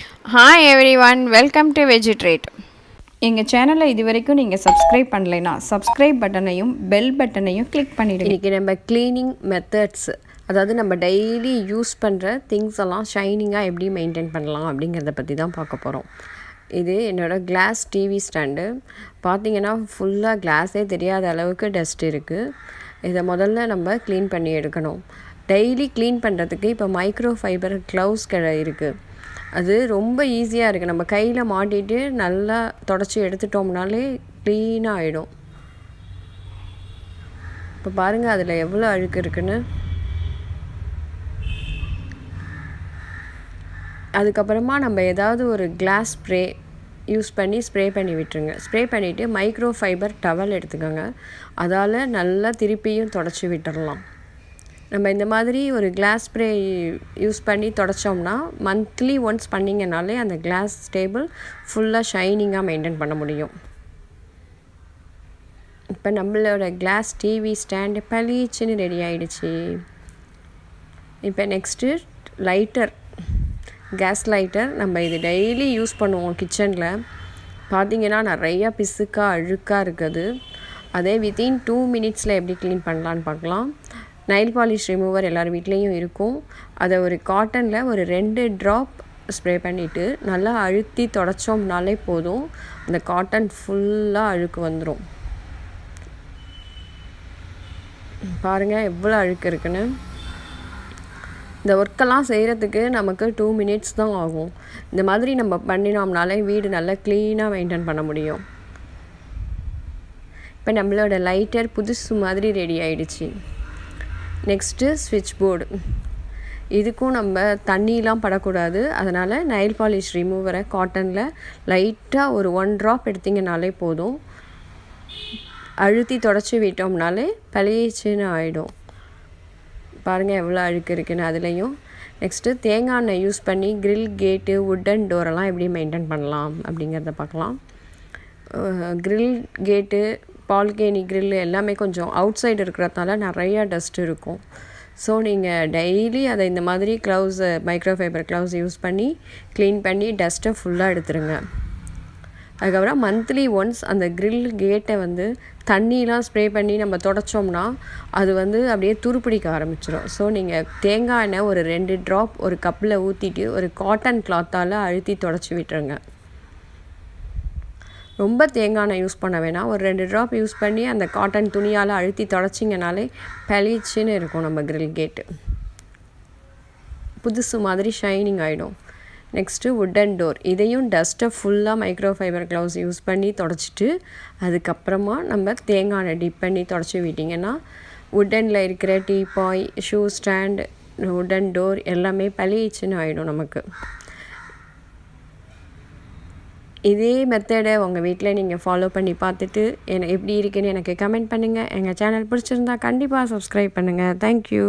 Hi everyone, welcome to Veggie Trade. எங்கள் சேனலை இது வரைக்கும் நீங்கள் சப்ஸ்கிரைப் பண்ணலைன்னா சப்ஸ்கிரைப் பட்டனையும் பெல் பட்டனையும் கிளிக் பண்ணிவிடுங்க. இன்றைக்கி நம்ம க்ளீனிங் மெத்தட்ஸ், அதாவது நம்ம டெய்லி யூஸ் பண்ணுற திங்ஸ் எல்லாம் ஷைனிங்காக எப்படி மெயின்டைன் பண்ணலாம் அப்படிங்கிறத பற்றி தான் பார்க்க போகிறோம். இது என்னோடய கிளாஸ் டிவி ஸ்டாண்டு. பார்த்திங்கன்னா ஃபுல்லாக கிளாஸே தெரியாத அளவுக்கு டஸ்ட் இருக்குது. இதை முதல்ல நம்ம க்ளீன் பண்ணி எடுக்கணும். டெய்லி க்ளீன் பண்ணுறதுக்கு இப்போ மைக்ரோ ஃபைபர் க்ளவுஸ் இருக்குது. அது ரொம்ப ஈஸியாக இருக்குது. நம்ம கையில் மாட்டிட்டு நல்லா தொடச்சி எடுத்துட்டோம்னாலே க்ளீனாக ஆகிடும். இப்போ பாருங்கள் அதில் எவ்வளோ அழுக்கு இருக்குன்னு. அதுக்கப்புறமா நம்ம ஏதாவது ஒரு கிளாஸ் ஸ்ப்ரே யூஸ் பண்ணி ஸ்ப்ரே பண்ணி விட்டுருங்க. ஸ்ப்ரே பண்ணிவிட்டு மைக்ரோ ஃபைபர் டவல் எடுத்துக்கோங்க. அதால் நல்லா திருப்பியும் தொடச்சி விட்டுடலாம். நம்ம இந்த மாதிரி ஒரு கிளாஸ் ஸ்ப்ரே யூஸ் பண்ணி தொடச்சோம்னா மந்த்லி ஒன்ஸ் பண்ணிங்கனாலே அந்த கிளாஸ் டேபிள் ஃபுல்லாக ஷைனிங்காக மெயின்டைன் பண்ண முடியும். இப்போ நம்மளோட கிளாஸ் டிவி ஸ்டாண்டு பளிச்சுன்னு ரெடி ஆகிடுச்சு. இப்போ நெக்ஸ்ட்டு லைட்டர், கேஸ் லைட்டர். நம்ம இது டெய்லி யூஸ் பண்ணுவோம் கிச்சனில். பார்த்திங்கன்னா நிறையா பிசுக்காக அழுக்காக இருக்குது. அதே வித்தின் 2 மினிட்ஸில் எப்படி க்ளீன் பண்ணலான்னு பார்க்கலாம். நைல் பாலிஷ் ரிமூவர் எல்லார் வீட்லேயும் இருக்கும். அதை ஒரு காட்டனில் ஒரு 2 ட்ராப் ஸ்ப்ரே பண்ணிவிட்டு நல்லா அழுத்தி தொடச்சோம்னாலே போதும். அந்த காட்டன் ஃபுல்லாக அழுக்கு வந்துடும். பாருங்கள் எவ்வளோ அழுக்கு இருக்குன்னு. இந்த ஒர்க்கெல்லாம் செய்கிறதுக்கு நமக்கு 2 மினிட்ஸ் தான் ஆகும். இந்த மாதிரி நம்ம பண்ணினோம்னாலே வீடு நல்லா க்ளீனாக மெயின்டைன் பண்ண முடியும். இப்போ நம்மளோட லைட்டர் புதுசு மாதிரி ரெடி ஆகிடுச்சு. நெக்ஸ்ட்டு ஸ்விட்ச் போர்டு. இதுக்கும் நம்ம தண்ணிலாம் படக்கூடாது. அதனால் நைல் பாலிஷ் ரிமூவரை காட்டனில் லைட்டாக ஒரு 1 ட்ராப் எடுத்திங்கனாலே போதும். அழுத்தி தொடச்சி விட்டோம்னாலே பளிச்சுன்னு ஆகிடும். பாருங்கள் எவ்வளோ அழுக்கு இருக்குன்னு அதுலேயும். நெக்ஸ்ட்டு தேங்காய் எண்ணெய் யூஸ் பண்ணி கிரில் கேட்டு வுட்டன் டோரெல்லாம் எப்படி மெயின்டைன் பண்ணலாம் அப்படிங்கிறத பார்க்கலாம். கிரில் கேட்டு, பால்கேனி கிரில் எல்லாமே கொஞ்சம் அவுட் சைடு இருக்கிறதுனால நிறையா டஸ்ட் இருக்கும். ஸோ நீங்கள் டெய்லி அதை இந்த மாதிரி gloves, micro fibre gloves use பண்ணி க்ளீன் பண்ணி டஸ்ட்டை ஃபுல்லாக எடுத்துருங்க. அதுக்கப்புறம் மந்த்லி ஒன்ஸ் அந்த கிரில் கேட்டை தண்ணிலாம் ஸ்ப்ரே பண்ணி நம்ம தொடச்சோம்னா அது அப்படியே துருப்பிடிக்க ஆரம்பிச்சிடும். ஸோ நீங்கள் தேங்காய் எண்ணெய் ஒரு 2 ட்ராப் ஒரு கப்பில் ஊற்றிட்டு ஒரு காட்டன் கிளாத்தால் அழுத்தி தொடச்சி விட்டுருங்க. ரொம்ப தேங்காய் எண்ணெய் யூஸ் பண்ண வேணாம். ஒரு 2 ட்ராப் யூஸ் பண்ணி அந்த காட்டன் துணியால் அழுத்தி தொடச்சிங்கனாலே பளிச்சுன்னு இருக்கும் நம்ம கிரில் கேட்டு. புதுசு மாதிரி ஷைனிங் ஆகிடும். Next wooden door. இதையும் டஸ்ட்டை ஃபுல்லாக மைக்ரோ ஃபைபர் க்ளவுஸ் யூஸ் பண்ணி தொடச்சிட்டு அதுக்கப்புறமா நம்ம தேங்காய் எண்ணெய் டிப் பண்ணி தொடச்சி விட்டிங்கன்னா வுட்டனில் இருக்கிற teapoy, shoe stand, wooden door எல்லாமே பளிச்சுன்னு ஆகிடும் நமக்கு. இதே மெத்தடை உங்கள் வீட்டில் நீங்கள் ஃபாலோ பண்ணி பார்த்துட்டு எப்படி இருக்குன்னு எனக்கு கமெண்ட் பண்ணுங்கள். எங்கள் சேனல் பிடிச்சிருந்தா கண்டிப்பாக சப்ஸ்கிரைப் பண்ணுங்கள். தேங்க்யூ.